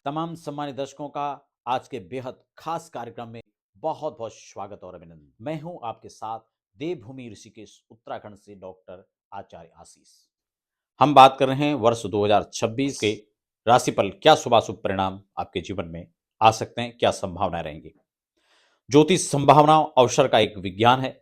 तमाम सम्मानित दर्शकों का आज के बेहद खास कार्यक्रम में बहुत बहुत स्वागत और अभिनंदन। मैं हूं आपके साथ देवभूमि ऋषिकेश उत्तराखंड से डॉक्टर आचार्य आशीष। हम बात कर रहे हैं वर्ष 2026 के राशिफल। क्या शुभाशुभ परिणाम आपके जीवन में आ सकते हैं, क्या संभावनाएं रहेंगी। ज्योतिष संभावनाओं अवसर का एक विज्ञान है।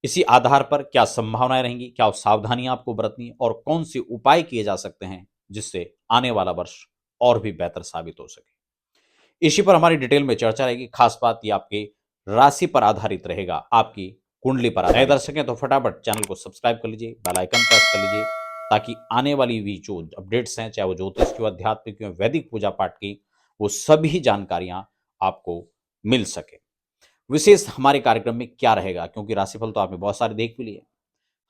इसी आधार पर क्या संभावनाएं रहेंगी, क्या सावधानियां आपको बरतनी और कौन से उपाय किए जा सकते हैं जिससे आने वाला वर्ष और भी बेहतर साबित हो सके। इसी पर हमारी डिटेल में चर्चा रहेगी। खास बात ये आपकी राशि पर आधारित रहेगा, आपकी कुंडली पर। नए दर्शक हैं तो फटाफट चैनल को सब्सक्राइब कर लीजिए, बेल आइकन प्रेस कर लीजिए, ताकि आने वाली भी जो अपडेट्स हैं, चाहे वो ज्योतिष की, आध्यात्मिक की, वैदिक पूजा पाठ की, वो सभी जानकारियां आपको मिल सके। विशेष हमारे कार्यक्रम में क्या रहेगा, क्योंकि राशिफल तो आपने बहुत सारे देख भी लिए।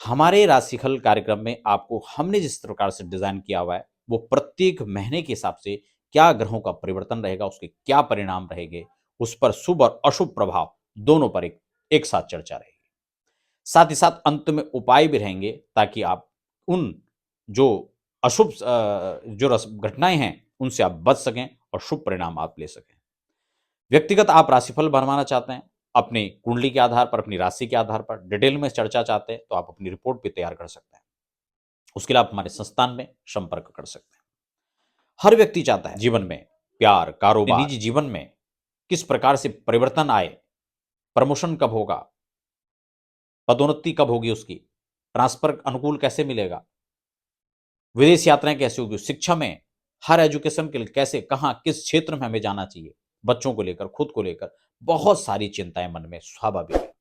हमारे राशिफल कार्यक्रम में आपको हमने जिस प्रकार से डिजाइन किया हुआ है, वो प्रत्येक महीने के हिसाब से क्या ग्रहों का परिवर्तन रहेगा, उसके क्या परिणाम रहेंगे, उस पर शुभ और अशुभ प्रभाव दोनों पर एक साथ चर्चा रहेगी। साथ ही साथ अंत में उपाय भी रहेंगे, ताकि आप उन जो अशुभ जो घटनाएं हैं उनसे आप बच सकें और शुभ परिणाम आप ले सकें। व्यक्तिगत आप राशिफल बनवाना चाहते हैं, अपनी कुंडली के आधार पर, अपनी राशि के आधार पर डिटेल में चर्चा चाहते हैं, तो आप अपनी रिपोर्ट भी तैयार कर सकते हैं। उसके लिए आप हमारे संस्थान में संपर्क कर सकते हैं। हर व्यक्ति चाहता है जीवन में प्यार, कारोबार, निजी जीवन में किस प्रकार से परिवर्तन आए, प्रमोशन कब होगा, पदोन्नति कब होगी, उसकी ट्रांसफर अनुकूल कैसे मिलेगा, विदेश यात्राएं कैसे होगी, शिक्षा में हर एजुकेशन के लिए कैसे, कहां, किस क्षेत्र में हमें जाना चाहिए, बच्चों को लेकर, खुद को लेकर बहुत सारी चिंताएं मन में स्वाभाविक है।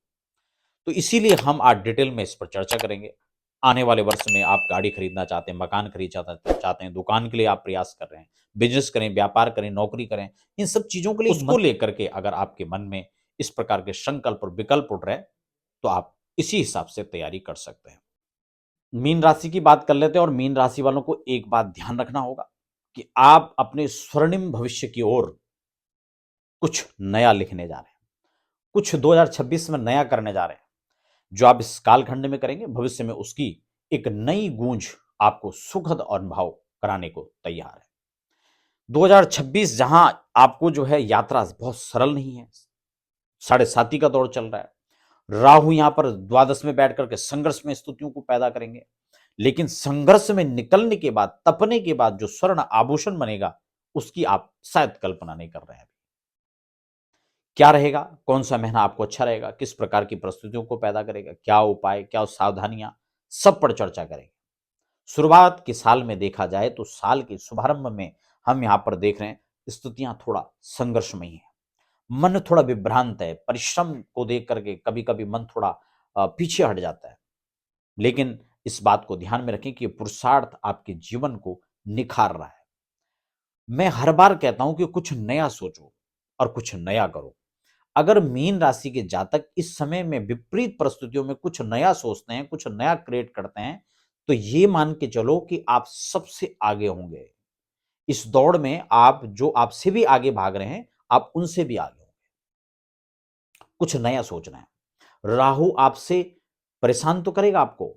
तो इसीलिए हम आज डिटेल में इस पर चर्चा करेंगे। आने वाले वर्ष में आप गाड़ी खरीदना चाहते हैं, मकान खरीद चाहते हैं, दुकान के लिए आप प्रयास कर रहे हैं, बिजनेस करें, व्यापार करें, नौकरी करें, इन सब चीजों के लिए उसको लेकर के अगर आपके मन में इस प्रकार के संकल्प और विकल्प उठ रहे हैं, तो आप इसी हिसाब से तैयारी कर सकते हैं। मीन राशि की बात कर लेते हैं, और मीन राशि वालों को एक बात ध्यान रखना होगा कि आप अपने स्वर्णिम भविष्य की ओर कुछ नया लिखने जा रहे हैं, कुछ 2026 में नया करने जा रहे हैं। जो आप इस कालखंड में करेंगे, भविष्य में उसकी एक नई गूंज आपको सुखद अनुभव कराने को तैयार है। 2026 जहां आपको जो है यात्रा बहुत सरल नहीं है, साढ़े साती का दौर चल रहा है। राहु यहां पर द्वादश में बैठ करके संघर्ष में स्थितियों को पैदा करेंगे, लेकिन संघर्ष में निकलने के बाद, तपने के बाद जो स्वर्ण आभूषण बनेगा, उसकी आप शायद कल्पना नहीं कर रहे हैं। क्या रहेगा, कौन सा महीना आपको अच्छा रहेगा, किस प्रकार की परिस्थितियों को पैदा करेगा, क्या उपाय, क्या सावधानियां, सब पर चर्चा करेंगे। शुरुआत के साल में देखा जाए तो साल के शुभारंभ में हम यहां पर देख रहे हैं स्थितियां थोड़ा संघर्षमयी है, मन थोड़ा विभ्रांत है, परिश्रम को देख करके कभी कभी मन थोड़ा पीछे हट जाता है। लेकिन इस बात को ध्यान में रखें कि पुरुषार्थ आपके जीवन को निखार रहा है। मैं हर बार कहता हूं कि कुछ नया सोचो और कुछ नया करो। अगर मीन राशि के जातक इस समय में विपरीत परिस्थितियों में कुछ नया सोचते हैं, कुछ नया क्रिएट करते हैं, तो ये मान के चलो कि आप सबसे आगे होंगे इस दौड़ में। आप जो आपसे भी आगे भाग रहे हैं, आप उनसे भी आगे होंगे। कुछ नया सोचना है। राहु आपसे परेशान तो करेगा, आपको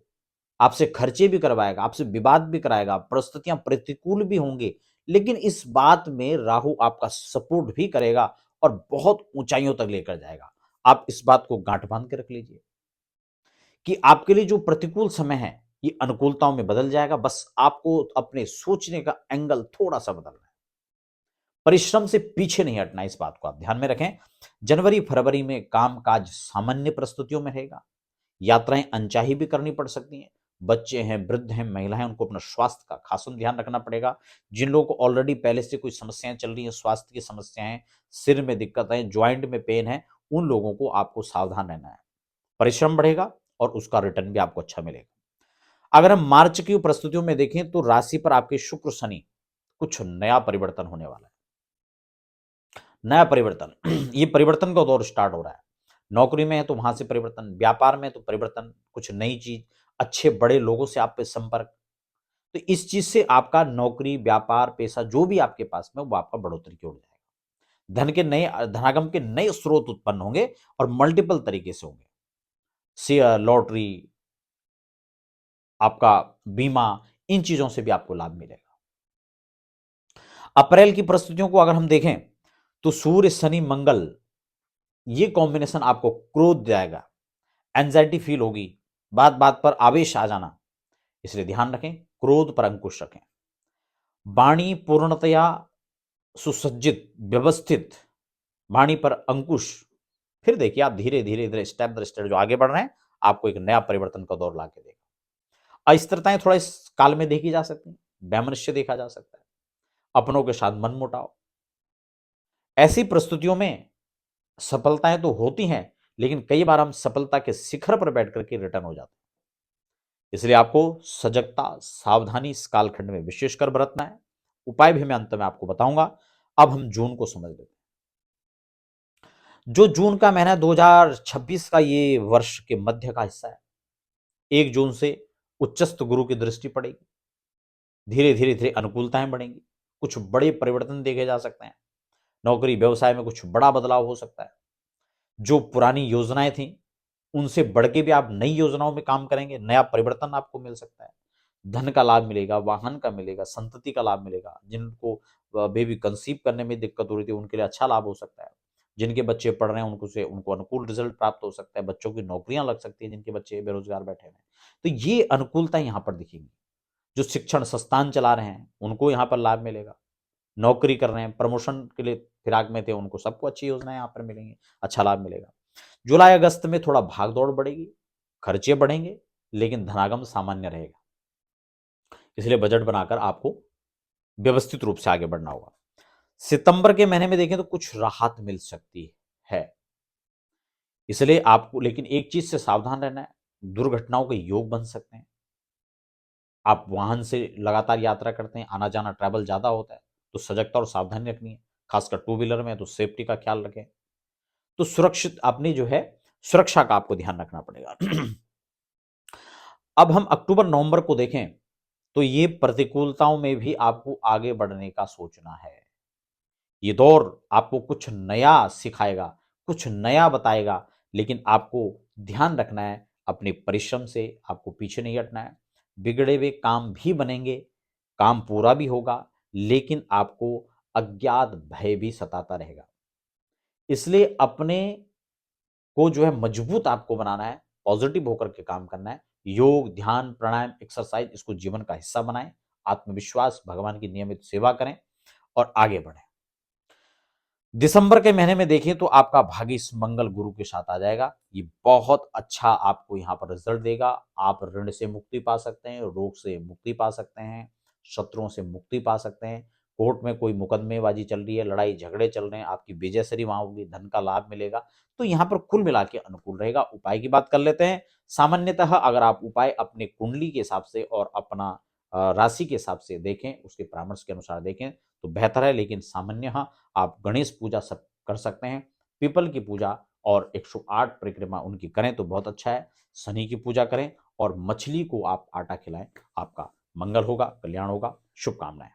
आपसे खर्चे भी करवाएगा, आपसे विवाद भी कराएगा, परिस्थितियां प्रतिकूल भी होंगी, लेकिन इस बात में राहु आपका सपोर्ट भी करेगा और बहुत ऊंचाइयों तक लेकर जाएगा। आप इस बात को गांठ बांध के रख लीजिए कि आपके लिए जो प्रतिकूल समय है, ये अनुकूलताओं में बदल जाएगा। बस आपको अपने सोचने का एंगल थोड़ा सा बदलना है, परिश्रम से पीछे नहीं हटना। इस बात को आप ध्यान में रखें। जनवरी फरवरी में कामकाज सामान्य परिस्थितियों में रहेगा। यात्राएं अनचाही भी करनी पड़ सकती हैं। बच्चे हैं, वृद्ध हैं, महिलाएं, उनको अपना स्वास्थ्य का खास ध्यान रखना पड़ेगा। जिन लोगों को ऑलरेडी पहले से कोई समस्याएं चल रही हैं, स्वास्थ्य की समस्याएं, सिर में दिक्कत है, ज्वाइंट में पेन है, उन लोगों को आपको सावधान रहना है। परिश्रम बढ़ेगा और उसका रिटर्न भी आपको अच्छा मिलेगा। अगर हम मार्च की परिस्थितियों में देखें तो राशि पर आपके शुक्र शनि कुछ नया परिवर्तन होने वाला है। नया परिवर्तन ये परिवर्तन का दौर स्टार्ट हो रहा है। नौकरी में है तो वहां से परिवर्तन, व्यापार में तो परिवर्तन, कुछ नई चीज, अच्छे बड़े लोगों से आप पे संपर्क। तो इस चीज से आपका नौकरी, व्यापार, पैसा जो भी आपके पास में, वो आपका बढ़ोतरी की ओर जाएगा। धन के नए, धनागम के नए स्रोत उत्पन्न होंगे और मल्टीपल तरीके से होंगे। शेयर, लॉटरी, आपका बीमा, इन चीजों से भी आपको लाभ मिलेगा। अप्रैल की परिस्थितियों को अगर हम देखें तो सूर्य शनि मंगल ये कॉम्बिनेशन आपको क्रोध जाएगा, एंजाइटी फील होगी, बात बात पर आवेश आ जाना, इसलिए ध्यान रखें, क्रोध पर अंकुश रखें। वाणी पूर्णतया सुसज्जित व्यवस्थित, वाणी पर अंकुश, फिर देखिए आप धीरे धीरे धीरे स्टेप बाय स्टेप जो आगे बढ़ रहे हैं आपको एक नया परिवर्तन का दौर ला के देगा। अस्थिरताएं थोड़ा इस काल में देखी जा सकती हैं, वैमनस्य देखा जा सकता है, अपनों के साथ मनमुटाव। ऐसी परिस्थितियों में सफलताएं तो होती हैं, लेकिन कई बार हम सफलता के शिखर पर बैठ करके रिटर्न हो जाते हैं। इसलिए आपको सजगता सावधानी इस कालखंड में विशेषकर बरतना है। उपाय भी मैं अंत में आपको बताऊंगा। अब हम जून को समझ लेते हैं। जो जून का महीना 2026 का ये वर्ष के मध्य का हिस्सा है, 1 जून से उच्चस्थ गुरु की दृष्टि पड़ेगी, धीरे धीरे धीरे अनुकूलताएं बढ़ेंगी, कुछ बड़े परिवर्तन देखे जा सकते हैं, नौकरी व्यवसाय में कुछ बड़ा बदलाव हो सकता है। जो पुरानी योजनाएं थी उनसे बढ़ के भी आप नई योजनाओं में काम करेंगे, नया परिवर्तन आपको मिल सकता है, धन का लाभ मिलेगा, वाहन का मिलेगा, संतति का लाभ मिलेगा। जिनको बेबी कंसीव करने में दिक्कत हो रही थी उनके लिए अच्छा लाभ हो सकता है, जिनके बच्चे पढ़ रहे हैं उनको अनुकूल रिजल्ट प्राप्त हो सकता है, बच्चों की नौकरियां लग सकती हैं जिनके बच्चे बेरोजगार बैठे हैं। तो ये अनुकूलता यहाँ पर दिखेगी। जो शिक्षण संस्थान चला रहे हैं उनको यहाँ पर लाभ मिलेगा, नौकरी कर रहे हैं, प्रमोशन के लिए फिराक में थे, उनको सबको अच्छी योजनाएं यहाँ पर मिलेंगी, अच्छा लाभ मिलेगा। जुलाई अगस्त में थोड़ा भाग दौड़ बढ़ेगी, खर्चे बढ़ेंगे, लेकिन धनागम सामान्य रहेगा। इसलिए बजट बनाकर आपको व्यवस्थित रूप से आगे बढ़ना होगा। सितंबर के महीने में देखें तो कुछ राहत मिल सकती है, इसलिए आपको लेकिन एक चीज से सावधान रहना है, दुर्घटनाओं के योग बन सकते हैं। आप वाहन से लगातार यात्रा करते हैं, आना जाना ट्रैवल ज्यादा होता है, तो सजगता और सावधानी रखनी है, खासकर टू व्हीलर में तो सेफ्टी का ख्याल रखें। तो सुरक्षित अपनी जो है सुरक्षा का आपको ध्यान रखना पड़ेगा। अब हम अक्टूबर नवंबर को देखें तो ये प्रतिकूलताओं में भी आपको आगे बढ़ने का सोचना है। ये दौर आपको कुछ नया सिखाएगा, कुछ नया बताएगा, लेकिन आपको ध्यान रखना है अपने परिश्रम से आपको पीछे नहीं हटना है। बिगड़े हुए काम भी बनेंगे, काम पूरा भी होगा, लेकिन आपको अज्ञात भय भी सताता रहेगा। इसलिए अपने को जो है मजबूत आपको बनाना है, पॉजिटिव होकर के काम करना है। योग ध्यान प्राणायाम एक्सरसाइज इसको जीवन का हिस्सा बनाएं, आत्मविश्वास भगवान की नियमित सेवा करें और आगे बढ़ें। दिसंबर के महीने में देखें तो आपका भाग्य इस मंगल गुरु के साथ आ जाएगा, ये बहुत अच्छा आपको यहाँ पर रिजल्ट देगा। आप ऋण से मुक्ति पा सकते हैं, रोग से मुक्ति पा सकते हैं, शत्रुओं से मुक्ति पा सकते हैं, कोर्ट में कोई मुकदमेबाजी चल रही है, लड़ाई झगड़े चल रहे हैं, आपकी विजयश्री वहां होगी, धन का लाभ मिलेगा। तो यहाँ पर कुल मिला के अनुकूल रहेगा। उपाय की बात कर लेते हैं। सामान्यतः अगर आप उपाय अपने कुंडली के हिसाब से और अपना राशि के हिसाब से देखें, उसके परामर्श के अनुसार देखें तो बेहतर है, लेकिन सामान्य आप गणेश पूजा सब कर सकते हैं, पीपल की पूजा और 108 परिक्रमा उनकी करें तो बहुत अच्छा है। शनि की पूजा करें और मछली को आप आटा खिलाएं, आपका मंगल होगा, कल्याण होगा। शुभकामनाएं।